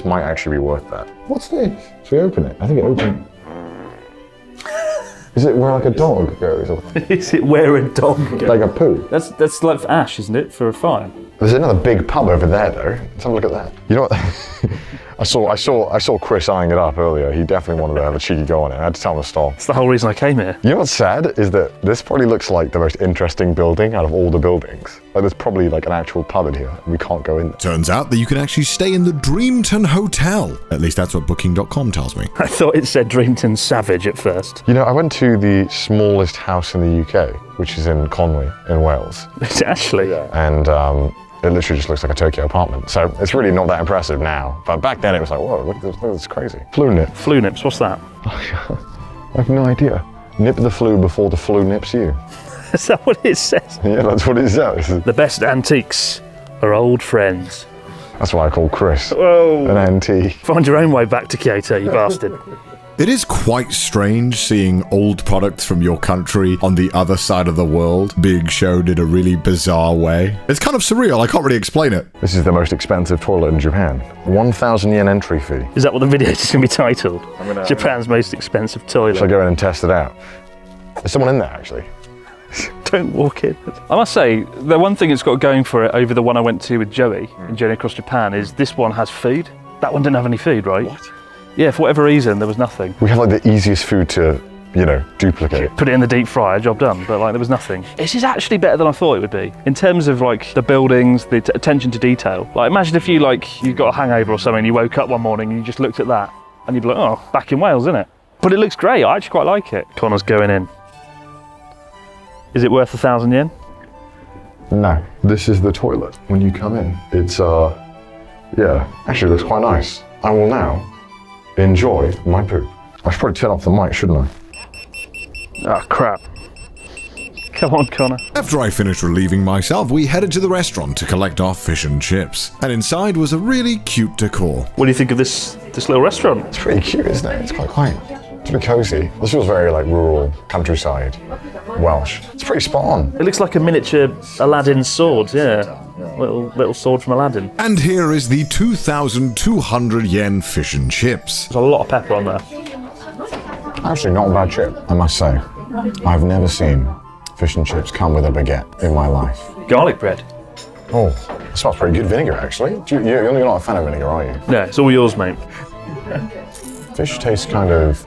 This might actually be worth that. What's this? Should we open it? I think it opened. Is it where like a dog goes? Is it where a dog goes? Like a poo? That's like for ash, isn't it? For a fire. There's another big pub over there though. Let's have a look at that. You know what? I saw Chris eyeing it up earlier. He definitely wanted to have a cheeky go on it. I had to tell him to stop. That's the whole reason I came here. You know what's sad is that this probably looks like the most interesting building out of all the buildings. Like there's probably like an actual pub in here and we can't go in there. Turns out that you can actually stay in the Dreamton Hotel. At least that's what booking.com tells me. I thought it said Dreamton Savage at first. You know, I went to the smallest house in the UK, which is in Conwy in Wales. It's actually? Yeah. And it literally just looks like a Tokyo apartment. So it's really not that impressive now. But back then it was like, whoa, look at this, it's crazy. Flu nip. Flu nips, what's that? I have no idea. Nip the flu before the flu nips you. Is that what it says? Yeah, that's what it says. The best antiques are old friends. That's why I call Chris Whoa. an antique. Find your own way back to Kyoto, you bastard. It is quite strange seeing old products from your country on the other side of the world being shown in a really bizarre way. It's kind of surreal, I can't really explain it. This is the most expensive toilet in Japan. 1,000 yen entry fee. Is that what the video is going to be titled? Japan's most expensive toilet. Should I go in and test it out? There's someone in there actually. Don't walk in. I must say, the one thing it's got going for it over the one I went to with Joey in Journey Across Japan is this one has food. That one didn't have any food, right? What? Yeah, for whatever reason, there was nothing. We have like the easiest food to, you know, duplicate. Put it in the deep fryer, job done, but like there was nothing. This is actually better than I thought it would be. In terms of like the buildings, the attention to detail. Like imagine if you got a hangover or something, you woke up one morning and you just looked at that and you'd be like, oh, back in Wales, isn't it? But it looks great, I actually quite like it. Connor's going in. Is it worth 1,000 yen? No, this is the toilet when you come in. It's, yeah, actually looks quite nice. I will now enjoy my poop. I should probably turn off the mic, shouldn't I? Oh, crap. Come on, Connor. After I finished relieving myself, we headed to the restaurant to collect our fish and chips. And inside was a really cute decor. What do you think of this little restaurant? It's pretty cute, isn't it? It's quite it's a bit cozy. This feels very like rural, countryside, Welsh. It's pretty spot on. It looks like a miniature Aladdin sword, yeah. Little sword from Aladdin. And here is the 2,200 yen fish and chips. There's a lot of pepper on there. Actually, not a bad chip, I must say. I've never seen fish and chips come with a baguette in my life. Garlic bread. Oh, it smells pretty good vinegar, actually. You're not a fan of vinegar, are you? No, it's all yours, mate. Fish tastes kind of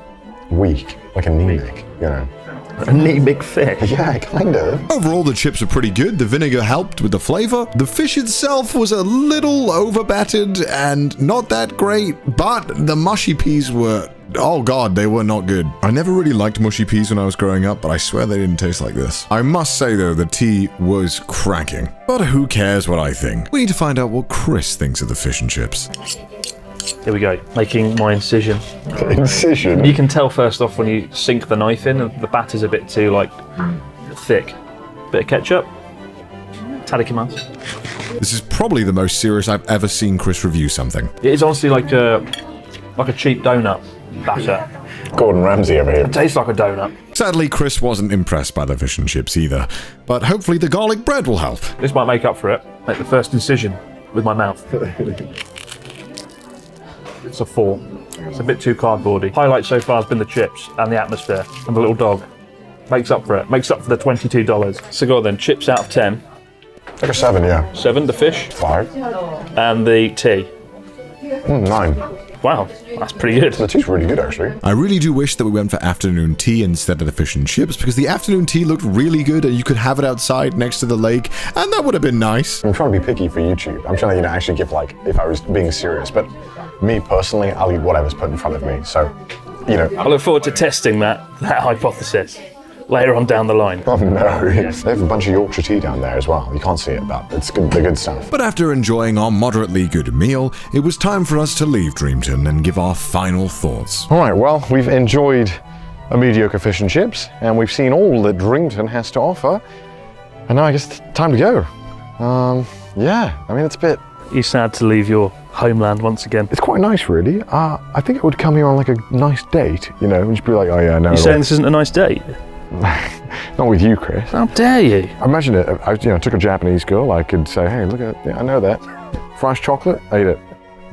weak, like anemic, you know. Anemic fish? Yeah, kind of. Overall, the chips were pretty good. The vinegar helped with the flavor. The fish itself was a little overbattered and not that great, but the mushy peas were, oh god, they were not good. I never really liked mushy peas when I was growing up, but I swear they didn't taste like this. I must say though, the tea was cracking. But who cares what I think? We need to find out what Chris thinks of the fish and chips. Here we go, making my incision. Incision? You can tell first off when you sink the knife in, the batter's a bit too like thick. Bit of ketchup. Tarikimasu. This is probably the most serious I've ever seen Chris review something. It is honestly like a cheap donut batter. Gordon Ramsay over here. It tastes like a donut. Sadly, Chris wasn't impressed by the fish and chips either, but hopefully the garlic bread will help. This might make up for it. Make the first incision with my mouth. It's a 4. It's a bit too cardboardy. Highlight so far has been the chips and the atmosphere and the little dog. Makes up for it. Makes up for the $22. So go on then, chips out of 10. Like a 7, yeah. 7, the fish. 5. And the tea. 9. Wow, that's pretty good. The tea's really good, actually. I really do wish that we went for afternoon tea instead of the fish and chips, because the afternoon tea looked really good and you could have it outside next to the lake, and that would have been nice. I'm trying to be picky for YouTube. I'm trying to, actually give, like, if I was being serious. But me, personally, I'll eat whatever's put in front of me. So, I look forward to testing that hypothesis later on down the line. Oh no, they have a bunch of Yorkshire tea down there as well. You can't see it, but it's good, the good stuff. But after enjoying our moderately good meal, it was time for us to leave Dreamton and give our final thoughts. All right, well, we've enjoyed a mediocre fish and chips, and we've seen all that Dreamton has to offer, and now I guess it's time to go. Yeah, I mean, it's a bit... You're sad to leave your homeland once again. It's quite nice, really. I think I would come here on like a nice date, and just be like, oh yeah, no. You're saying this isn't a nice date? Not with you, Chris. How dare you? Imagine it. I took a Japanese girl. I could say, hey, look at, yeah, I know that. Fresh chocolate, ate it.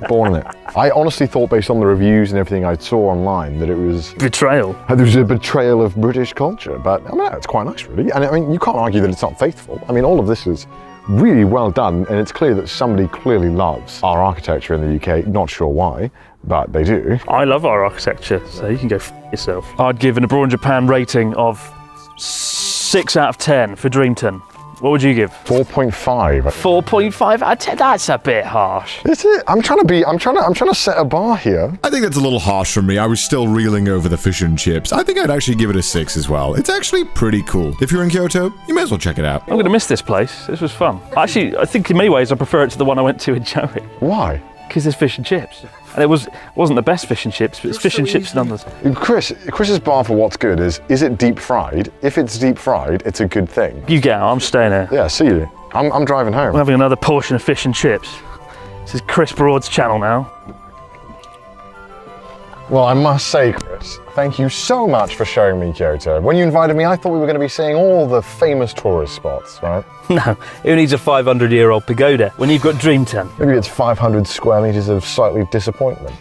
Born in it. I honestly thought, based on the reviews and everything I saw online, that it was Betrayal. there was a betrayal of British culture. But I mean, it's quite nice, really. And I mean, you can't argue that it's not faithful. I mean, all of this is really well done, and it's clear that somebody clearly loves our architecture in the UK. Not sure why, but they do. I love our architecture, so you can go f yourself. I'd give an Abroad in Japan rating of 6 out of 10 for Dreamton. What would you give? 4.5. 4.5 out of 10. That's a bit harsh. Is it? I'm trying to set a bar here. I think that's a little harsh for me. I was still reeling over the fish and chips. I think I'd actually give it a 6 as well. It's actually pretty cool. If you're in Kyoto, you may as well check it out. I'm going to miss this place. This was fun. Actually, I think in many ways I prefer it to the one I went to in Joey. Why? Because there's fish and chips. And it wasn't the best fish and chips, but it's fish and chips nonetheless. Chris's bar for what's good is it deep fried? If it's deep fried, it's a good thing. You get out, I'm staying here. Yeah, see you. I'm driving home. We're having another portion of fish and chips. This is Chris Broad's channel now. Well, I must say, Chris, thank you so much for showing me Kyoto. When you invited me, I thought we were going to be seeing all the famous tourist spots, right? No, who needs a 500-year-old pagoda when you've got Dreamton? Maybe it's 500 square meters of slightly disappointment.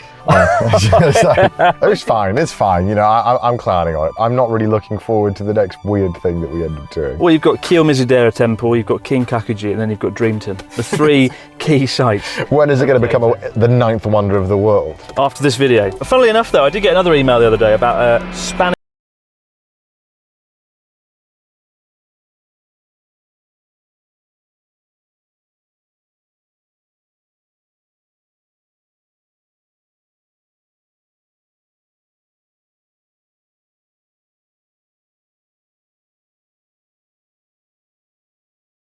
It's fine. You know, I'm clowning on it. I'm not really looking forward to the next weird thing that we end up doing. Well, you've got Kiyomizu-dera Temple, you've got King Kakuji, and then you've got Dreamton. The 3 key sites. When is it going to become the 9th wonder of the world? After this video. Funnily enough, though, I did get another email the other day about Spanish